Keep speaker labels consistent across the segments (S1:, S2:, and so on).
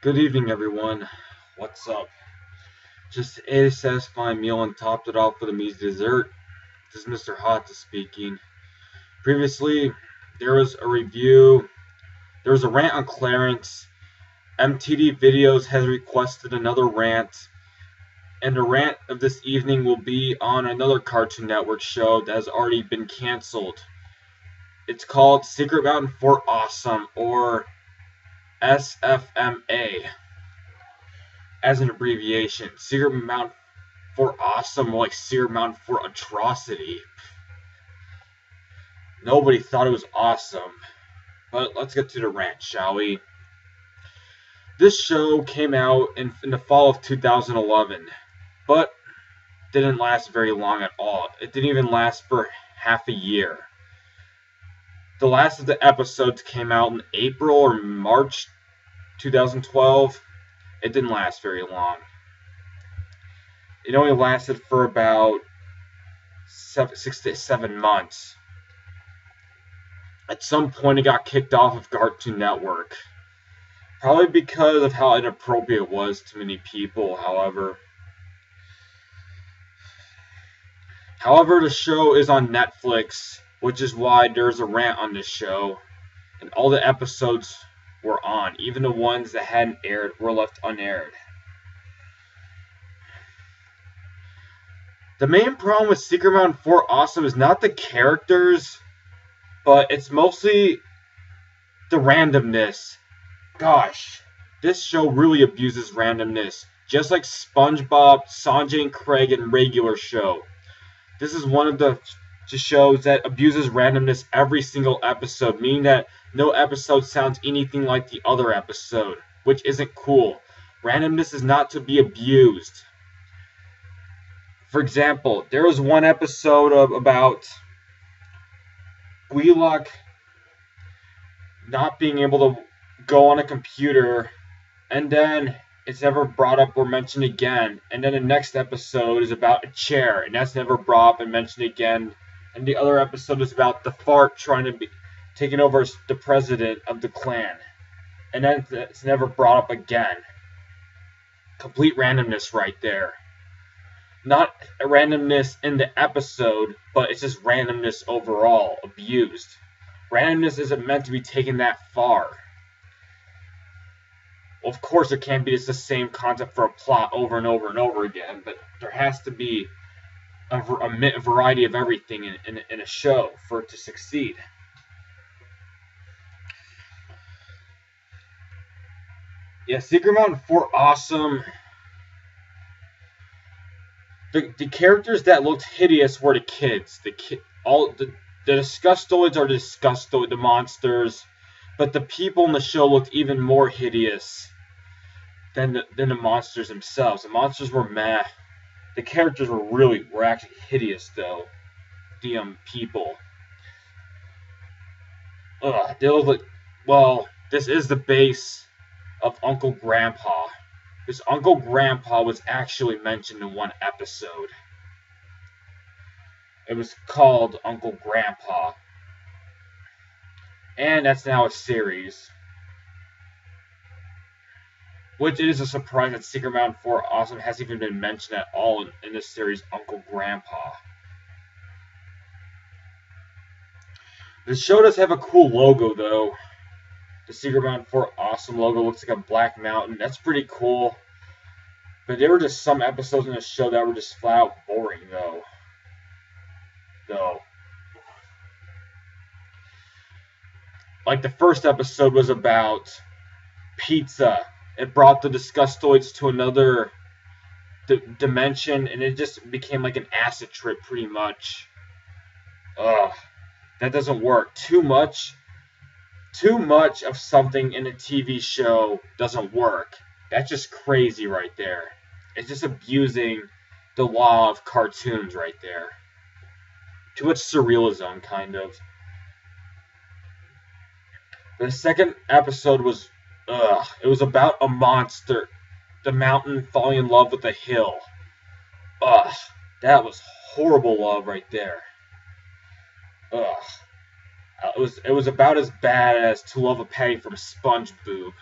S1: Good evening, everyone. What's up? Just ate a satisfying meal and topped it off with a measly dessert. This is Mr. Hot speaking. Previously, there was a review. There was a rant on Clarence. MTD Videos has requested another rant, and the rant of this evening will be on another Cartoon Network show that has already been canceled. It's called Secret Mountain Fort Awesome, or SFMA, as an abbreviation. Secret Mountain Fort Awesome, like Secret Mountain Fort Atrocity. Nobody thought it was awesome. But let's get to the rant, shall we? This show came out in the fall of 2011, but didn't last very long at all. It didn't even last for half a year. The last of the episodes came out in April or March 2012. It didn't last very long. It only lasted for about 6 to 7 months. At some point, it got kicked off of Cartoon Network. Probably because of how inappropriate it was to many people, however. The show is on Netflix, which is why there's a rant on this show. And all the episodes were on. Even the ones that hadn't aired were left unaired. The main problem with Secret Mountain Fort Awesome is not the characters, but it's mostly the randomness. Gosh, this show really abuses randomness, just like SpongeBob, Sanjay and Craig, and Regular Show. This is one of the shows that abuses randomness every single episode, meaning that no episode sounds anything like the other episode, which isn't cool. Randomness is not to be abused. For example, there was one episode about Wheelock not being able to go on a computer, and then it's never brought up or mentioned again. And then the next episode is about a chair, and that's never brought up and mentioned again. And the other episode is about the fart trying to be taking over the president of the clan, and then it's never brought up again. Complete randomness right there. Not a randomness in the episode, but it's just randomness overall, abused. Randomness isn't meant to be taken that far. Well, of course, it can't be just the same concept for a plot over and over and over again, but there has to be a variety of everything in a show for it to succeed. Yeah, Secret Mountain Fort Awesome. The characters that looked hideous were the kids. The Disgustoids are the monsters, but the people in the show looked even more hideous than the monsters themselves. The monsters were meh. The characters were actually hideous though. The people. They look like, well, this is the base of Uncle Grandpa. His Uncle Grandpa was actually mentioned in one episode. It was called Uncle Grandpa. And that's now a series. Which it is a surprise that Secret Mountain Fort Awesome hasn't even been mentioned at all in this series, Uncle Grandpa. The show does have a cool logo, though. The Secret Mountain Fort Awesome logo looks like a black mountain. That's pretty cool. But there were just some episodes in the show that were just flat out boring, though. Like the first episode was about pizza. It brought the Disgustoids to another dimension, and it just became like an acid trip, pretty much. That doesn't work. Too much of something in a TV show doesn't work. That's just crazy right there. It's just abusing the law of cartoons right there. Too much surrealism, kind of. The second episode was, it was about a monster. The mountain falling in love with the hill. That was horrible love right there. It was about as bad as To Love a Petty from SpongeBob.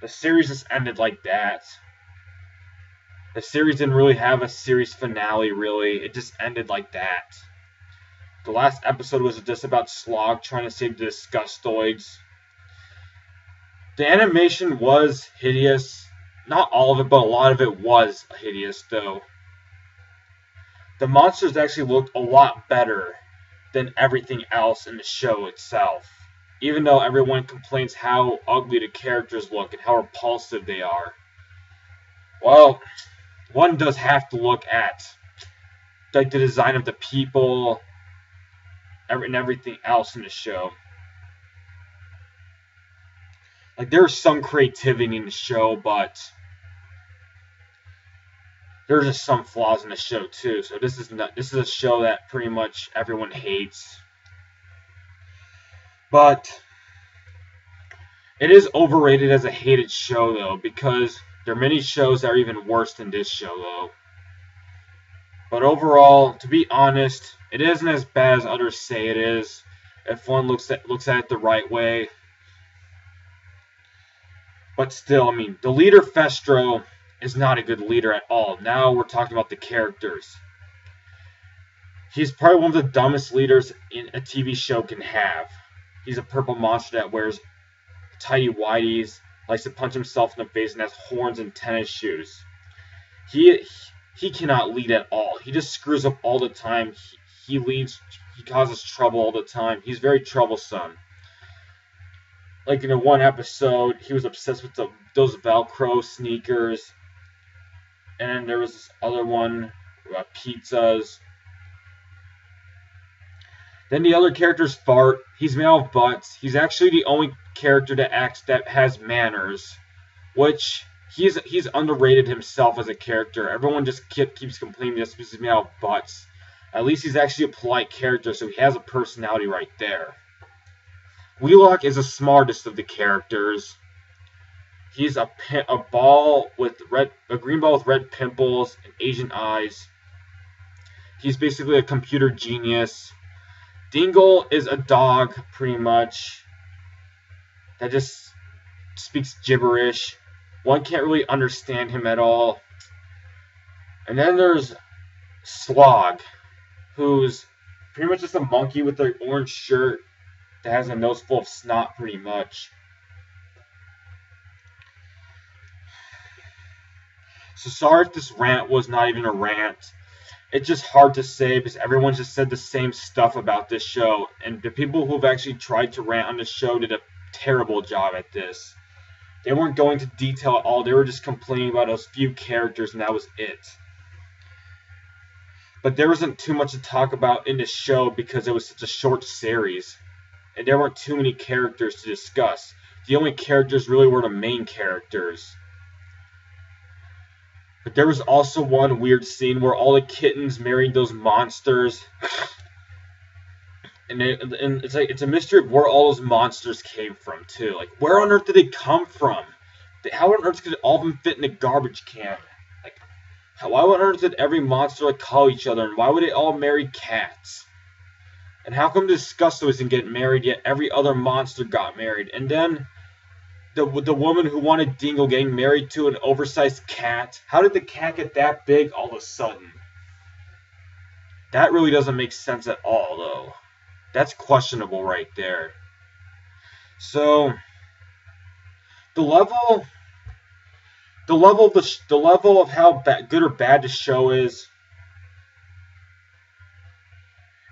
S1: The series just ended like that. The series didn't really have a series finale, really. It just ended like that. The last episode was just about Slog trying to save the Disgustoids. The animation was hideous. Not all of it, but a lot of it was hideous, though. The monsters actually looked a lot better than everything else in the show itself. Even though everyone complains how ugly the characters look and how repulsive they are. Well, one does have to look at like the design of the people and everything else in the show. Like there's some creativity in the show, but there's just some flaws in the show too. So this is a show that pretty much everyone hates. But it is overrated as a hated show though, because there are many shows that are even worse than this show though. But overall, to be honest, it isn't as bad as others say it is. If one looks at it the right way. But still, I mean, the leader Festro is not a good leader at all. Now we're talking about the characters. He's probably one of the dumbest leaders in a TV show can have. He's a purple monster that wears tidy whities, likes to punch himself in the face, and has horns and tennis shoes. He cannot lead at all. He just screws up all the time. He leads. He causes trouble all the time. He's very troublesome. Like in the one episode, he was obsessed with those Velcro sneakers. And then there was this other one about pizzas. Then the other characters fart. He's made out of butts. He's actually the only character that has manners, which he's underrated himself as a character. Everyone just keeps complaining just because he's made out of butts. At least he's actually a polite character, so he has a personality right there. Wheelock is the smartest of the characters. He's a green ball with red pimples and Asian eyes. He's basically a computer genius. Dingle is a dog, pretty much, that just speaks gibberish. One can't really understand him at all. And then there's Slog, who's pretty much just a monkey with an orange shirt that has a nose full of snot, pretty much. So sorry if this rant was not even a rant. It's just hard to say because everyone just said the same stuff about this show. And the people who've actually tried to rant on this show did a terrible job at this. They weren't going to detail at all. They were just complaining about those few characters and that was it. But there wasn't too much to talk about in this show because it was such a short series. And there weren't too many characters to discuss. The only characters really were the main characters. But there was also one weird scene where all the kittens married those monsters. And it's a mystery of where all those monsters came from, too. Like, where on earth did they come from? How on earth could all of them fit in a garbage can? Like, why on earth did every monster call each other? And why would they all marry cats? And how come the Disgustoids didn't get married, yet every other monster got married? And then the woman who wanted Dingle getting married to an oversized cat. How did the cat get that big all of a sudden? That really doesn't make sense at all, though. That's questionable right there. So the level of how good or bad the show is,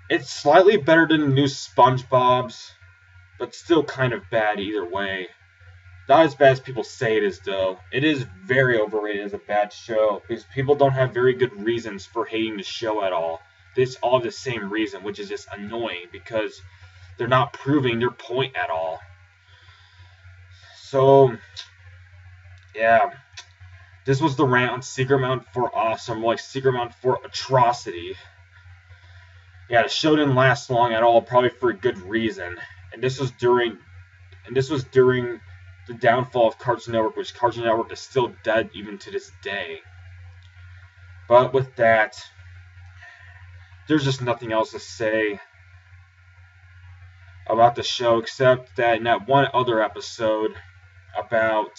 S1: it's slightly better than the new SpongeBob's, but still kind of bad either way. Not as bad as people say it is, though. It is very overrated as a bad show, because people don't have very good reasons for hating the show at all. It's all the same reason, which is just annoying, because they're not proving their point at all. So, yeah. This was the rant on Secret Mountain for Awesome, like Secret Mountain for Atrocity. Yeah, the show didn't last long at all, probably for a good reason. And this was during the downfall of Cartoon Network, which Cartoon Network is still dead even to this day. But with that, there's just nothing else to say about the show except that in that one other episode about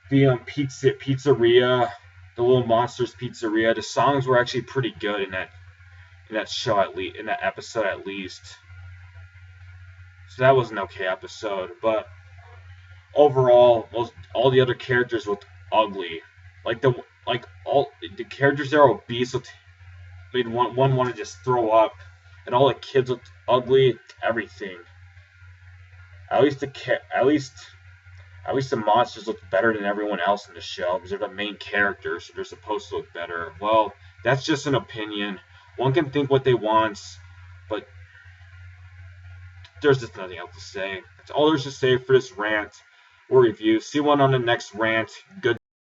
S1: The pizzeria, the Little Monsters Pizzeria. The songs were actually pretty good in that show in that episode at least. So that was an okay episode, but overall, all the other characters looked ugly. All the characters that are obese made one want to just throw up, and all the kids looked ugly. Everything. At least at least the monsters look better than everyone else in the show because they're the main characters, so they're supposed to look better. Well, that's just an opinion. One can think what they want, but there's just nothing else to say. That's all there's to say for this rant or review. See one on the next rant. Good.